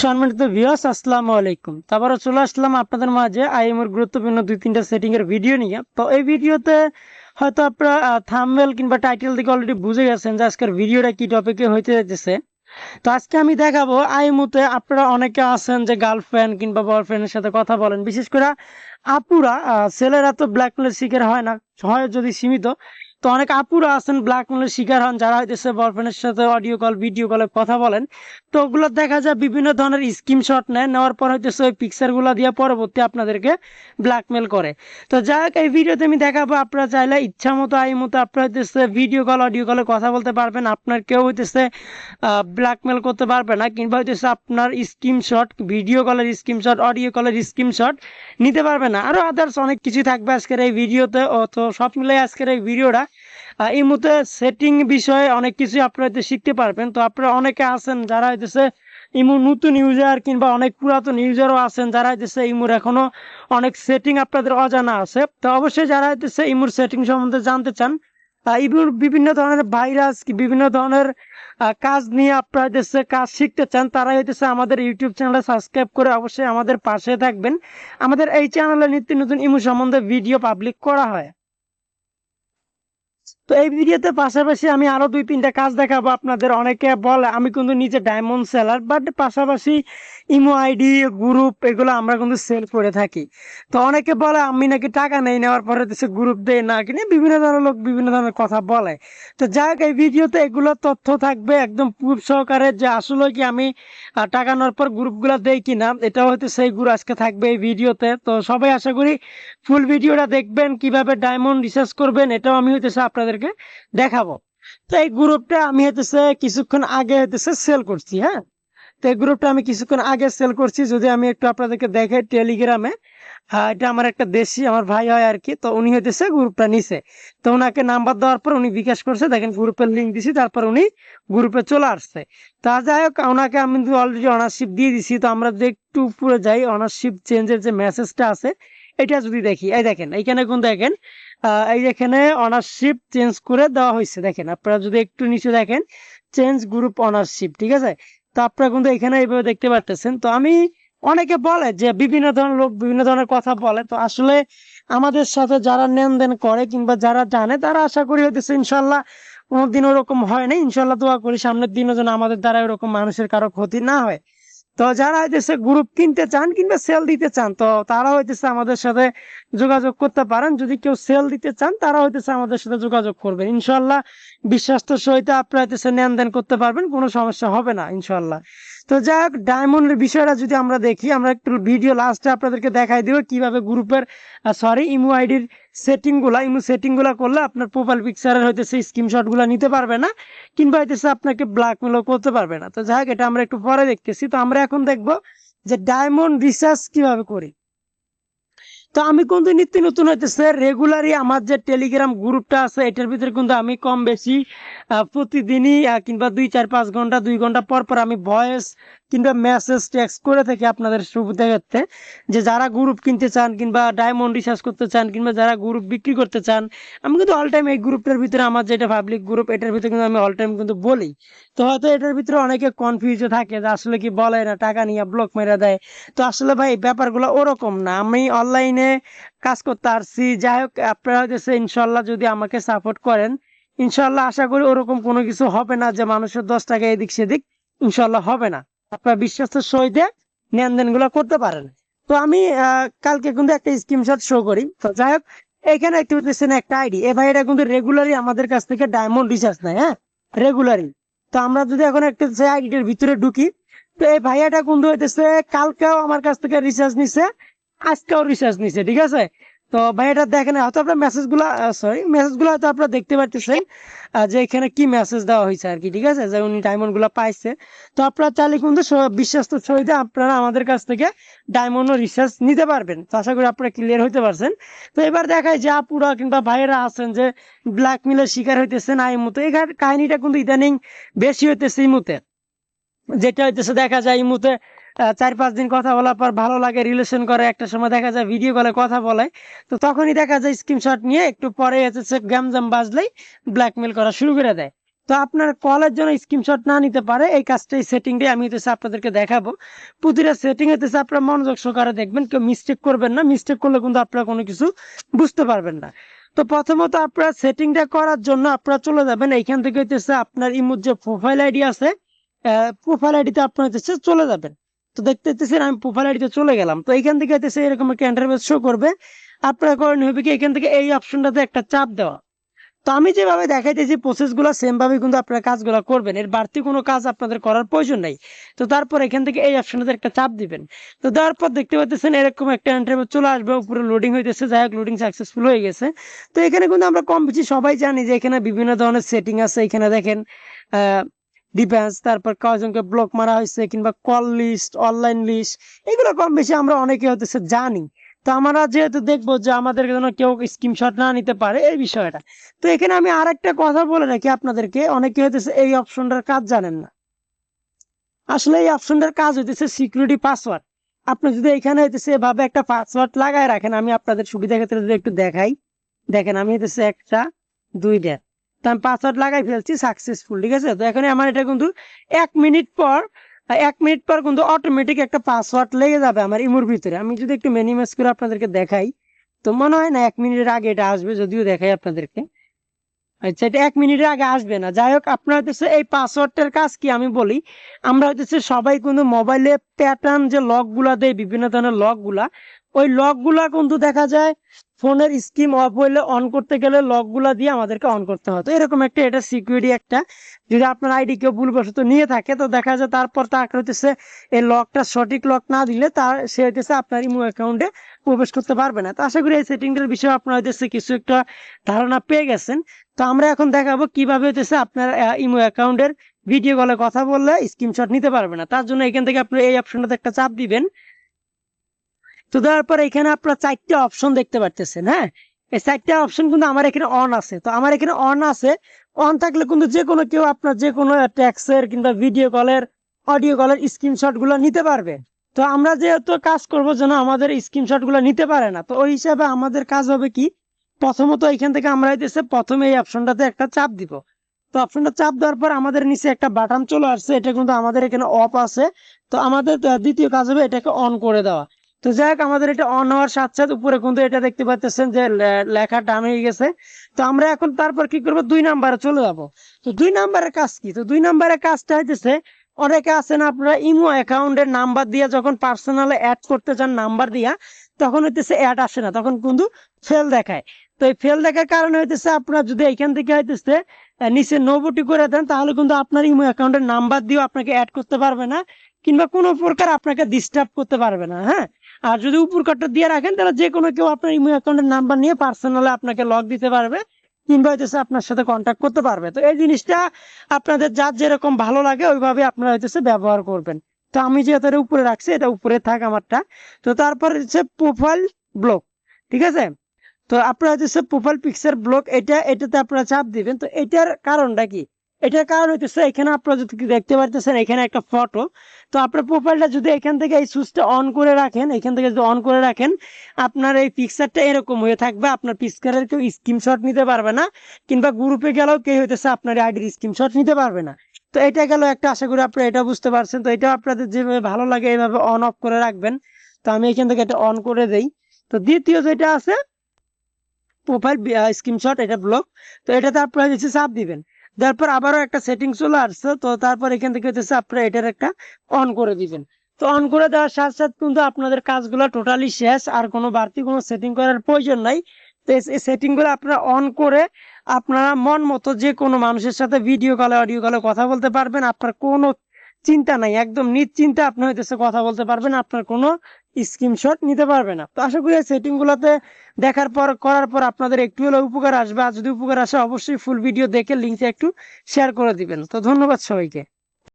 সম্মানিত ভিউয়ার্স, আসসালামু আলাইকুম। তারপরে চলে আসলাম আপনাদের মাঝে আইএমওর গুরুত্বপূর্ণ 2-3টা সেটিং এর ভিডিও নিয়ে। তো এই ভিডিওতে হয়তো আপনারা থাম্বনেল কিংবা টাইটেল থেকে অলরেডি বুঝে গেছেন যে আজকের ভিডিওটা কি টপিকে হইতে যাচ্ছে। তো আজকে আমি দেখাবো আইএমওতে আপনারা অনেকে আছেন যে গার্লফ্রেন্ড কিংবা বয়ফ্রেন্ডের সাথে কথা বলেন, বিশেষ করে আপুরা। ছেলেরা তো ব্ল্যাকমেলের শিকার হয় না, হয় যদি সীমিত। তো অনেক আপুরা আছেন ব্ল্যাকমেলের শিকার হন, যারা হইতেছে বয়ফ্রেন্ডের সাথে অডিও কল ভিডিও কলে কথা বলেন। তো ওগুলো দেখা যায় বিভিন্ন ধরনের স্ক্রিনশট নেওয়ার পর হইতেছে ওই পিকচার গুলা দিয়ে পরবর্তী আপনাদেরকে ব্ল্যাকমেল করে। তো যাই হোক, এই ভিডিওতে আমি দেখাবো আপনারা চাইলে ইচ্ছা মতো আই মতো আপনারা হইতেছে ভিডিও কল অডিও কলে কথা বলতে পারবেন। আপনার কেউ হইতেছে ব্ল্যাকমেল করতে পারবে না, কিংবা হইতেছে আপনার স্ক্রিনশট, ভিডিও কলের স্ক্রিনশট, অডিও কলের স্ক্রিনশট নিতে পারবে না। আরো আদার্স অনেক কিছু থাকবে আজকের এই ভিডিওতে। তো সব মিলে আজকের এই ভিডিওটা এই মুহূর্তে সেটিং বিষয়ে অনেক কিছু আপনারা হয়তো শিখতে পারবেন। তো আপনারা অনেকে আছেন যারা হইতেছে ইমুর নতুন ইউজার, কিংবা অনেক পুরাতন ইউজারও আছেন যারা হইতেছে ইমুর এখনো অনেক সেটিং আপনাদের অজানা আছে। তো অবশ্যই যারা হইতেছে ইমুর সেটিং সম্বন্ধে জানতে চান, ইমুর বিভিন্ন ধরনের ভাইরাস, বিভিন্ন ধরনের কাজ নিয়ে আপনারা হইতেছে কাজ শিখতে চান, তারা হইতেছে আমাদের ইউটিউব চ্যানেলটা সাবস্ক্রাইব করে অবশ্যই আমাদের পাশে থাকবেন। আমাদের এই চ্যানেলে নিত্য নতুন ইমু সম্বন্ধে ভিডিও পাবলিক করা হয়। তো এই ভিডিওতে পাশাপাশি আমি আরো 2-3টা কাজ দেখাবো আপনাদের। অনেকে বলে আমি কিন্তু নিজে ডায়মন্ড সেলার, বাট পাশাপাশি ইমো আইডি, গ্রুপ এগুলো আমরা কিন্তু সেল করে থাকি। তো অনেকে বলে আমি নাকি টাকা নেই, নেওয়ার পরে গ্রুপ দেয় না কিনে, বিভিন্ন ধরনের লোক বিভিন্ন ধরনের কথা বলে। তো যাই হোক, এই ভিডিওতে এগুলো তথ্য থাকবে একদম প্রুফ সহকারে যে আসলে কি আমি টাকা নেওয়ার পর গ্রুপগুলো দেই কিনা, এটা হয়তো সেই গুরু আজকে থাকবে এই ভিডিওতে। তো সবাই আশা করি ফুল ভিডিওটা দেখবেন, কিভাবে ডায়মন্ড রিসার্চ করবেন এটাও আমি হইতেছে আপনাদেরকে দেখাবো। তো এই গ্রুপটা আমি হইতেছে কিছুক্ষণ আগে হইতেছে সেল করছি। হ্যাঁ, তো এই গ্রুপটা আমি কিছুক্ষণ আগে সেল করছি। যদি আমি একটু আপনাদেরকে দেখাই টেলিগ্রামে, এটা আমার একটা দেশি আমার ভাই হয় আর কি। তো উনি হইতেছে গ্রুপটা নিছে। তো ওনাকে নাম্বার দেওয়ার পর উনি বিকাশ করছে, দেখেন গ্রুপের লিঙ্ক দিছি, তারপর উনি গ্রুপে চলে আসছে। তা যাই হোক, ওনাকে আমি অলরেডি অনারশিপ দিয়ে দিছি। তো আমরা যদি একটু উপরে যাই, অনারশিপ চেঞ্জের যে মেসেজটা আছে এটা যদি দেখি, এই দেখেন এইখানে কোন দেখেন, এই এখানে অনারশিপ চেঞ্জ করে দেওয়া হয়েছে। দেখেন আপনারা যদি একটু নিচে দেখেন, চেঞ্জ গ্রুপ অনারশিপ, ঠিক আছে। তো আপনারা কিন্তু এখানে এইভাবে দেখতে পারতেছেন। তো আমি, অনেকে বলে যে বিভিন্ন ধরনের লোক বিভিন্ন ধরনের কথা বলে, তো আসলে আমাদের সাথে যারা লেনদেন করে কিংবা যারা জানে তারা আশা করি হইতেছে ইনশাল্লাহ কোনোদিন ওরকম হয় না। ইনশাল্লাহ দোয়া করি সামনের দিনও যেন আমাদের দ্বারা এরকম মানুষের কারো ক্ষতি না হয়। তো যারা হইতেছে গ্রুপ কিনতে চান কিংবা সেল দিতে চান, তো তারা হইতেছে আমাদের সাথে যোগাযোগ করতে পারেন। যদি কেউ সেল দিতে চান তারা হইতেছে আমাদের সাথে যোগাযোগ করবেন। ইনশাল্লাহ বিশ্বাস্ত সহিত আপনারা হইতেছে লেনদেন করতে পারবেন, কোনো সমস্যা হবে না ইনশাল্লাহ। তো যাই হোক, ডায়মন্ডের বিষয়টা যদি আমরা দেখি, আমরা একটু ভিডিও লাস্টে আপনাদেরকে দেখাই দিব কিভাবে গ্রুপের ইমো আইডির ইমো সেটিং গুলা করলে আপনার প্রোফাইল পিকচারের হইতেছে স্ক্রিনশট গুলা নিতে পারবে না, কিংবা হইতেছে আপনাকে ব্ল্যাকমেলও করতে পারবে না। তো যাই হোক, এটা আমরা একটু পরে দেখতেছি। তো আমরা এখন দেখবো যে ডায়মন্ড রিসার্চ কিভাবে করি। তো আমি কিন্তু নিত্য নতুন হইতেছে রেগুলারই আমার যে টেলিগ্রাম গ্রুপটা আছে এটার ভিতরে কিন্তু আমি কম বেশি প্রতিদিনই কিংবা 2-4-5 ঘন্টা 2 ঘন্টা পর পর আমি ভয়েস কিংবা মেসেজ টেক্সট করে থাকি আপনাদের সুবিধার্থে, যে যারা গ্রুপ কিনতে চান কিংবা ডায়মন্ড রিসার্চ করতে চান কিংবা যারা গ্রুপ বিক্রি করতে চান, আমি কিন্তু অল টাইম এই গ্রুপটার ভিতরে, আমার যেটা পাবলিক গ্রুপ এটার ভিতরে কিন্তু আমি অল টাইম কিন্তু বলি। তো হয়তো এটার ভিতরে অনেকে কনফিউজ থাকে যে আসলে কি বলে না, টাকা নিয়ে ব্লক মেরে দেয়। তো আসলে ভাই ব্যাপারগুলো ওরকম না, আমি অনলাইনে কাজ করতে আসছি। যাই হোক, আপনারা হচ্ছে ইনশাল্লাহ যদি আমাকে সাপোর্ট করেন, ইনশাল্লাহ আশা করি ওরকম কোনো কিছু হবে না যে মানুষের 10 টাকা এদিক সেদিক, ইনশাল্লাহ হবে না। আপনারা বিশ্বাসের সহিত লেনদেন গুলো করতে পারেন। তো আমি কালকে কিন্তু একটা স্ক্রিনশট শো করি। তো যাই হোক, এখানে একটু দেখছেন একটা আইডি, এ ভাই এটা কিন্তু রেগুলারই আমাদের কাছ থেকে ডায়মন্ড রিচার্জ নেয়। হ্যাঁ, রেগুলারই। তো আমরা যদি এখন একটা আইডিটার ভিতরে ঢুকি, তো এই ভাইয়াটা কিন্তু হইতেছে কালকেও আমার কাছ থেকে রিচার্জ নিছে, আজকেও রিচার্জ নিছে, ঠিক আছে। তো ভাইয়াটা দেখেন, হয়তো আপনার মেসেজ গুলো হয়তো আপনারা দেখতে পাচ্ছেন যে এখানে কি মেসেজ দেওয়া হয়েছে আর কি, ঠিক আছে, যে উনি ডায়মন্ড গুলা পাইছে। তো আপনারা চাইলে কিন্তু বিশ্বাস্ত সহিতে আপনারা আমাদের কাছ থেকে ডায়মন্ড রিচার্জ নিতে পারবেন। তো আশা করি আপনারা ক্লিয়ার হইতে পারছেন। তো এবার দেখায় যে আপুরা কিংবা ভাইয়েরা আছেন যে ব্ল্যাকমেলের শিকার হইতেছেন এই মুহূর্তে, এই কাহিনীটা কিন্তু ইদানিং বেশি হইতেছে এই মুহূর্তে। যেটা হইতেছে দেখা যায় এই মুহূর্তে 4-5 দিন কথা বলার পর ভালো লাগে, রিলেশন করে, একটা সময় দেখা যায় ভিডিও কলে কথা বলে। তো তখনই দেখা যায় স্ক্রিনশট নিয়ে একটু পরে হচ্ছে গ্যামজাম বাজলেই ব্ল্যাকমেল করা শুরু করে দেয়। তো আপনার কলের জন্য স্ক্রিনশট না নিতে পারে এই কাজটাই সেটিংটাই আমি হচ্ছে আপনাদেরকে দেখাবো। প্রতিটা সেটিং হচ্ছে আপনারা মনোযোগ সহকারে দেখবেন, কেউ মিস্টেক করবেন না, মিস্টেক করলে কিন্তু আপনারা কোনো কিছু বুঝতে পারবেন না। তো প্রথমত আপনারা সেটিংটা করার জন্য আপনারা চলে যাবেন এইখান থেকে হইতেছে আপনার ইমোর যে প্রোফাইল আইডি আছে, প্রোফাইল আইডিতে আপনার হচ্ছে চলে যাবেন। তো দেখতে পাচ্ছেন আমি প্রোফাইল আইডিতে চলে গেলাম। তো এইখান থেকে হচ্ছে এরকম একটা ইন্টারফেস শো করবে। আপনারা করেন হবে কি এখান থেকে এই অপশনটাতে একটা চাপ দেওয়া। তো আমি যেভাবে দেখাইতেছি প্রসেস গুলো সেম ভাবে কিন্তু আপনারা কাজগুলো করবেন, এর বাড়তি কোনো কাজ আপনাদের করার প্রয়োজন নাই। তো তারপর এখান থেকে এই অপশনটাতে একটা চাপ দিবেন। তো দেওয়ার পর দেখতে পাচ্ছেন এরকম একটা ইন্টারভিউ চলে আসবে, উপরে লোডিং হইতেছে, যাই হোক লোডিং সাকসেসফুল হয়ে গেছে। তো এখানে কিন্তু আমরা কম বেশি সবাই জানি যে এখানে বিভিন্ন ধরনের সেটিং আছে। এখানে দেখেন ডিফেন্স, তারপর কয়জনকে ব্লক মারা হয়েছে, কিংবা কল লিস্ট, অনলাইন লিস্ট, এগুলো কম বেশি আমরা অনেকে হতেছে জানি। তো আমরা যেহেতু দেখবো যে আমাদের যেন কেউ স্ক্রিনশট না নিতে পারে এই বিষয়টা। তো এখানে আমি আর একটা কথা বলে রাখি আপনাদেরকে, অনেকে হইতেছে এই অপশনটার কাজ জানেন না। আসলে এই অপশনটার কাজ হইতেছে সিকিউরিটি পাসওয়ার্ড। আপনি যদি এখানে হইতেছে এভাবে একটা পাসওয়ার্ড লাগায় রাখেন, আমি আপনাদের সুবিধা ক্ষেত্রে যদি একটু দেখাই, দেখেন আমি হইতেছে একটা, দুইটা, তো আমি পাসওয়ার্ড লাগাই ফেলছি সাকসেসফুল, ঠিক আছে। তো এখন আমার এটা কিন্তু 1 মিনিট পর 1 মিনিট পর কিন্তু অটোমেটিক একটা পাসওয়ার্ড লেগে যাবে আমার ইমোর ভিতরে। আমি যদি একটু মিনিমাইজ করে আপনাদেরকে দেখাই, তো মনে হয় না 1 মিনিটের আগে এটা আসবে, যদিও দেখাই আপনাদেরকে। আচ্ছা, এটা 1 মিনিটের আগে আসবে না। যাই হোক, আপনার হচ্ছে এই পাসওয়ার্ডটার কাজ কি আমি বলি। আমরা হচ্ছে সবাই কিন্তু মোবাইলে প্যাটার্ন যে লক গুলা দেয়, বিভিন্ন ধরনের লক গুলা, ওই লক গুলা কিন্তু দেখা যায় ফোনের স্ক্রিন অফ হইলে অন করতে গেলে লক গুলা দিয়ে আমাদেরকে অন করতে হয়। তো এরকম একটা এটা সিকিউরিটি একটা, যদি আপনার আইডি কেউ ভুলবশত নিয়ে থাকে, তো দেখা যায় তারপর তাকে হচ্ছে এই লকটা সঠিক লক না দিলে তার সে হচ্ছে আপনার ইমো অ্যাকাউন্টে প্রবেশ করতে পারবে না। তো আশা করি এই সেটিংটার বিষয়ে আপনারা হচ্ছে কিছু একটা ধারণা পেয়ে গেছেন। তো আমরা এখন দেখাবো কিভাবে হচ্ছে আপনার ইমো অ্যাকাউন্টের ভিডিও কলে কথা বললে স্ক্রিনশট নিতে পারবে না। তার জন্য এখান থেকে আপনি এই অপশনটাতে একটা চাপ দিবেন। তো দেওয়ার পর এখানে আপনার 4টে অপশন দেখতে পাচ্ছেন। হ্যাঁ, এই 4টে অপশন কিন্তু আমার এখানে অন আছে। তো আমার এখানে অন আছে, অন থাকলে কিন্তু যে কোনো কেউ আপনার যে কোনো ট্যাক্সের কিংবা ভিডিও কলের, অডিও কলের স্ক্রিনশট গুলো নিতে পারবে। তো আমরা যেহেতু কাজ করবো যেন আমাদের স্ক্রিনশট গুলো নিতে পারে না, তো ওই হিসাবে আমাদের কাজ হবে কি, প্রথমত এখান থেকে আমরা হইতেছে প্রথমে এই অপশনটাতে একটা চাপ দিব। তো অপশনটা চাপ দেওয়ার পর আমাদের নিচে একটা বাটন চলে আসছে, এটা কিন্তু আমাদের এখানে অফ আছে। তো আমাদের দ্বিতীয় কাজ হবে এটাকে অন করে দেওয়া। তো যাই হোক, আমাদের এটা অন হওয়ার সাথে সাথে উপরে কিন্তু এটা দেখতে পাচ্ছেন যে লেখা ডান হয়ে গেছে। তো আমরা এখন তারপর কি করবো, 2 নাম্বারে চলে যাবো। তো 2 নাম্বারের কাজ কি, তো 2 নাম্বারের কাজটা হইতেছে, অনেকে আছেন আপনারা ইমো অ্যাকাউন্টের নাম্বার দিয়ে যখন পার্সোনালে অ্যাড করতে চান নাম্বার দিয়া, তখন হইতেছে অ্যাড আসে না, তখন কিন্তু ফেল দেখায়। তো এই ফেল দেখার কারণে হইতেছে আপনার যদি এখান থেকে হইতেছে নিচে নোবটি করে দেন, তাহলে কিন্তু আপনার ইমো অ্যাকাউন্টের নাম্বার দিয়েও আপনাকে অ্যাড করতে পারবে না, কিংবা কোনো প্রকার আপনাকে ডিস্টার্ব করতে পারবে না। হ্যাঁ, আর যদি উপর কাটটা দিয়ে রাখেন, তাহলে যে কোনো কেউ আপনার ইমো অ্যাকাউন্টের নাম্বার নিয়ে পার্সোনালি আপনাকে লক দিতে পারবে, কিংবা হইতেছে আপনার সাথে কন্ট্যাক্ট করতে পারবে। তো এই জিনিসটা আপনাদের যার যেরকম ভালো লাগে ওইভাবে আপনারা হইতেছে ব্যবহার করবেন। তো আমি যেহেতু এটা উপরে রাখছি, এটা উপরে থাক আমারটা। তো তারপর হচ্ছে প্রোফাইল ব্লক, ঠিক আছে। তো আপনারা হচ্ছে প্রোফাইল পিকচার ব্লক, এটাতে আপনারা চাপ দিবেন। তো এটার কারণটা কি, এটার কারণ হইতেছে এখানে আপনারা যদি দেখতে পারতেছেন এখানে একটা ফটো। তো আপনার প্রোফাইলটা যদি এখান থেকে এই সুইচটা অন করে রাখেন, এখান থেকে যদি অন করে রাখেন, আপনার এই পিকচারটা এরকম হয়ে থাকবে। আপনার পিকচারের কেউ স্ক্রিনশট নিতে পারবে না, কিংবা গ্রুপে গেলেও কেউ হইতেছে আপনার আইডির স্ক্রিনশট নিতে পারবে না। তো এটা গেল একটা, আশা করি আপনারা এটা বুঝতে পারছেন। তো এটা আপনাদের যেভাবে ভালো লাগে এইভাবে অন অফ করে রাখবেন। তো আমি এখান থেকে এটা অন করে দেই। তো দ্বিতীয় যেটা আছে প্রোফাইল স্ক্রিনশট, এটা ব্লক। তো এটাতে আপনারা হচ্ছে চাপ দিবেন, তারপর আবারও একটা সেটিং চলে আসছে। তো তারপর এখান থেকে হচ্ছে আপনারা এটার একটা অন করে দিবেন। তো অন করে দেওয়ার সাথে সাথে কিন্তু আপনাদের কাজগুলো টোটালি শেষ, আর কোনো বাড়তি কোনো সেটিং করার প্রয়োজন নাই। তো এই সেটিং গুলো আপনারা অন করে আপনারা মন মতো যে কোনো মানুষের সাথে ভিডিও কলে, অডিও কলে কথা বলতে পারবেন। আপনার কোনো চিন্তা নাই, একদম নিশ্চিন্তে আপনি হইতেছে কথা বলতে পারবেন, আপনার কোনো স্ক্রিনশট নিতে পারবে না। তো আশা করি সেটিং গুলোতে দেখার পর করার পর আপনাদের একটু হলেও উপকার আসবে। আর যদি উপকার আসে অবশ্যই ফুল ভিডিও দেখে লিঙ্কটা একটু শেয়ার করে দিবেন। তো ধন্যবাদ সবাইকে।